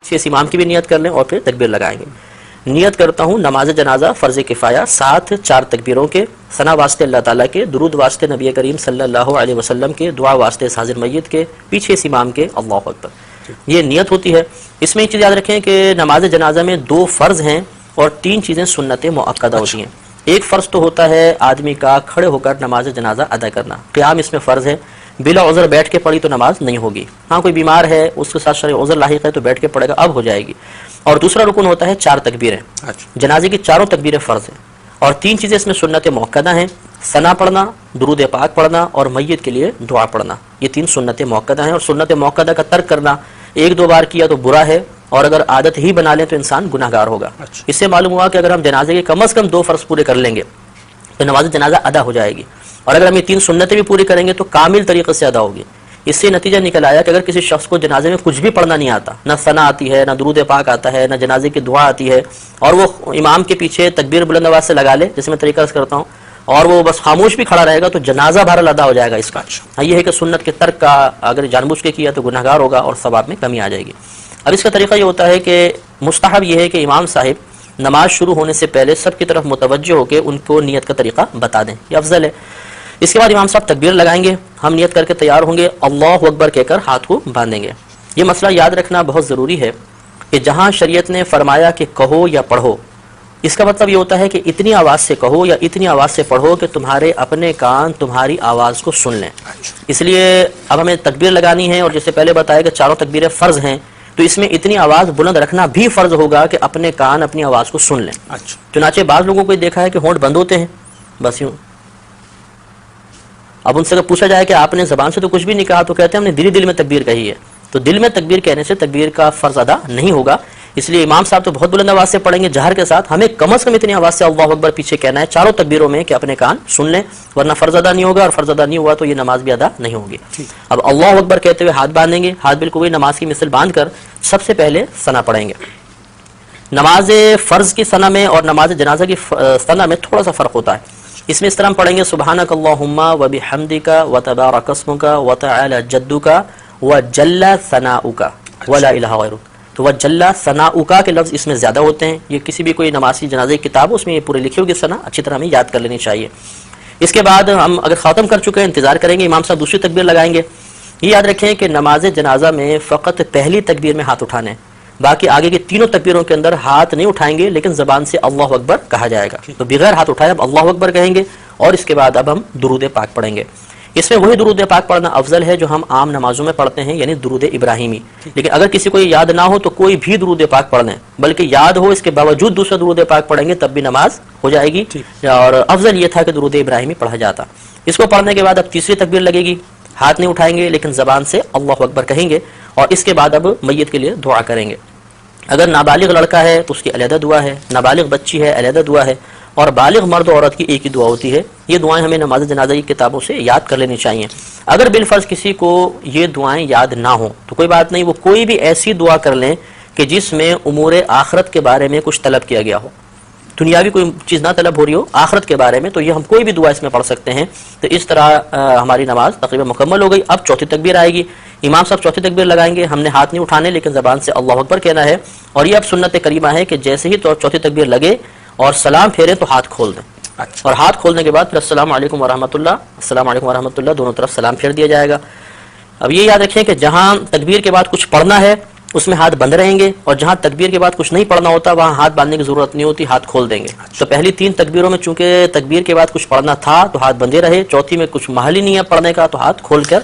اس امام کی بھی نیت کر لیں اور پھر تکبیر لگائیں گے. نیت کرتا ہوں نماز جنازہ فرض کفایہ 7 4 تکبیروں کے، ثنا واسطے اللہ تعالیٰ کے، درود واسطے نبی کریم صلی اللہ علیہ وسلم کے، دعا واسطے اس حاضر میت کے، پیچھے اس امام کے، اللہ اکبر. یہ نیت ہوتی ہے. اس میں ایک چیز یاد رکھیں کہ نماز جنازہ میں 2 فرض ہیں اور 3 چیزیں سنت مؤکدہ ہوتی ہیں. ایک فرض تو ہوتا ہے آدمی کا کھڑے ہو کر نماز جنازہ ادا کرنا، قیام اس میں فرض ہے. بلا عذر بیٹھ کے پڑھی تو نماز نہیں ہوگی. ہاں کوئی بیمار ہے اس کے ساتھ شرعی عذر لاحق ہے تو بیٹھ کے پڑھے گا، اب ہو جائے گی. اور دوسرا رکن ہوتا ہے 4 تکبیریں. جنازے کی 4 تکبیریں فرض ہیں اور 3 چیزیں اس میں سنت مؤکدہ ہیں، ثنا پڑھنا، درود پاک پڑھنا اور میت کے لیے دعا پڑھنا. یہ 3 سنت مؤکدہ ہیں اور سنت مؤکدہ کا ترک کرنا 1-2 بار کیا تو برا ہے اور اگر عادت ہی بنا لیں تو انسان گناہ گار ہوگا. اس سے معلوم ہوا کہ اگر ہم جنازے کے کم از کم 2 فرض پورے کر لیں گے تو نماز جنازہ ادا ہو جائے گی، اور اگر ہم یہ 3 سنتیں بھی پوری کریں گے تو کامل طریقے سے ادا ہوگی. اس سے نتیجہ نکل آیا کہ اگر کسی شخص کو جنازے میں کچھ بھی پڑھنا نہیں آتا، نہ ثنا آتی ہے، نہ درود پاک آتا ہے، نہ جنازے کی دعا آتی ہے، اور وہ امام کے پیچھے تکبیر بلند آواز سے لگا لے جیسے میں طریقہ کرتا ہوں اور وہ بس خاموش بھی کھڑا رہے گا تو جنازہ بہرحال ادا ہو جائے گا اس کا. یہ ہے کہ سنت کے ترک کا اگر جان بوجھ کے کیا تو گناہ گار ہوگا اور ثواب میں کمی آ جائے گی. اب اس کا طریقہ یہ ہوتا ہے کہ مستحب یہ ہے کہ امام صاحب نماز شروع ہونے سے پہلے سب کی طرف متوجہ ہو کے ان کو نیت کا طریقہ بتا دیں، یہ افضل ہے. اس کے بعد امام صاحب تکبیر لگائیں گے، ہم نیت کر کے تیار ہوں گے، اللہ اکبر کہہ کر ہاتھ کو باندھیں گے. یہ مسئلہ یاد رکھنا بہت ضروری ہے کہ جہاں شریعت نے فرمایا کہ کہو یا پڑھو، اس کا مطلب یہ ہوتا ہے کہ اتنی آواز سے کہو یا اتنی آواز سے پڑھو کہ تمہارے اپنے کان تمہاری آواز کو سن لیں. اس لیے اب ہمیں تکبیر لگانی ہے اور جیسے پہلے بتایا کہ 4 تکبیریں فرض ہیں تو اس میں اتنی آواز بلند رکھنا بھی فرض ہوگا کہ اپنے کان اپنی آواز کو سن لیں. چنانچہ بعض لوگوں کو دیکھا ہے کہ ہونٹ بند ہوتے ہیں بس یوں. اب ان سے اگر پوچھا جائے کہ آپ نے زبان سے تو کچھ بھی نہیں کہا تو کہتے ہیں ہم نے دل میں تکبیر کہی ہے. تو دل میں تکبیر کہنے سے تکبیر کا فرض ادا نہیں ہوگا. اس لیے امام صاحب تو بہت بلند آواز سے پڑھیں گے جہر کے ساتھ، ہمیں کم از کم اتنی آواز سے اللہ اکبر پیچھے کہنا ہے 4 تکبیروں میں کہ اپنے کان سن لیں، ورنہ فرض ادا نہیں ہوگا اور فرض ادا نہیں ہوا تو یہ نماز بھی ادا نہیں ہوگی. اب اللہ اکبر کہتے ہوئے ہاتھ باندھیں گے، ہاتھ بالکل وہی نماز کی مثل باندھ کر سب سے پہلے ثنا پڑھیں گے. نماز فرض کی ثنا میں اور نماز جنازہ کی ثنا میں تھوڑا سا فرق ہوتا ہے. اس میں اس طرح ہم پڑھیں گے سبحانک اللہم وبحمدک وتبارک اسمک وتعالی جدک وجل ثناؤک ولا الہ غیرک. تو وجل ثناؤک کے لفظ اس میں زیادہ ہوتے ہیں. یہ کسی بھی کوئی نماز کی جنازے کی کتاب اس میں یہ پورے لکھی ہوگی ثنا، اچھی طرح ہمیں یاد کر لینی چاہیے. اس کے بعد ہم اگر ختم کر چکے ہیں انتظار کریں گے امام صاحب دوسری تکبیر لگائیں گے. یہ یاد رکھیں کہ نماز جنازہ میں فقط پہلی تکبیر میں ہاتھ اٹھانے ہیں، باقی آگے کی 3 تکبیروں کے اندر ہاتھ نہیں اٹھائیں گے لیکن زبان سے اللہ اکبر کہا جائے گا. تو بغیر ہاتھ اٹھائے اب اللہ اکبر کہیں گے اور اس کے بعد اب ہم درود پاک پڑھیں گے. اس میں وہی درود پاک پڑھنا افضل ہے جو ہم عام نمازوں میں پڑھتے ہیں، یعنی درود ابراہیمی. لیکن اگر کسی کو یاد نہ ہو تو کوئی بھی درود پاک پڑھ لیں، بلکہ یاد ہو اس کے باوجود دوسرا درود پاک پڑھیں گے تب بھی نماز ہو جائے گی. اور افضل یہ تھا کہ درود ابراہیمی پڑھا جاتا. اس کو پڑھنے کے بعد اب تیسری تکبیر لگے گی، ہاتھ نہیں اٹھائیں گے لیکن زبان سے اللہ اکبر کہیں گے اور اس کے بعد اب میت کے لیے دعا کریں گے. اگر نابالغ لڑکا ہے تو اس کی علیحدہ دعا ہے، نابالغ بچی ہے علیحدہ دعا ہے، اور بالغ مرد و عورت کی ایک ہی دعا ہوتی ہے. یہ دعائیں ہمیں نماز جنازہ کی کتابوں سے یاد کر لینی چاہیے. اگر بالفرض کسی کو یہ دعائیں یاد نہ ہوں تو کوئی بات نہیں، وہ کوئی بھی ایسی دعا کر لیں کہ جس میں امور آخرت کے بارے میں کچھ طلب کیا گیا ہو، دنیاوی کوئی چیز نہ طلب ہو رہی ہو، آخرت کے بارے میں، تو یہ ہم کوئی بھی دعا اس میں پڑھ سکتے ہیں. تو اس طرح ہماری نماز تقریباً مکمل ہو گئی. اب چوتھی تکبیر آئے گی، امام صاحب چوتھی تکبیر لگائیں گے، ہم نے ہاتھ نہیں اٹھانے لیکن زبان سے اللہ اکبر کہنا ہے. اور یہ اب سنت کریمہ ہے کہ جیسے ہی چوتھی تکبیر لگے اور سلام پھیرے تو ہاتھ کھول دیں، اور ہاتھ کھولنے کے بعد پھر السلام علیکم ورحمۃ اللہ، السلام علیکم ورحمۃ اللہ، دونوں طرف سلام پھیر دیا جائے گا. اب یہ یاد رکھیں کہ جہاں تکبیر کے بعد کچھ پڑھنا ہے اس میں ہاتھ بند رہیں گے، اور جہاں تکبیر کے بعد کچھ نہیں پڑھنا ہوتا وہاں ہاتھ باندھنے کی ضرورت نہیں ہوتی، ہاتھ کھول دیں گے. تو پہلی 3 تکبیروں میں چونکہ تکبیر کے بعد کچھ پڑھنا تھا تو ہاتھ بندے رہے، چوتھی میں کچھ محل ہی نہیں ہے پڑھنے کا تو ہاتھ کھول کر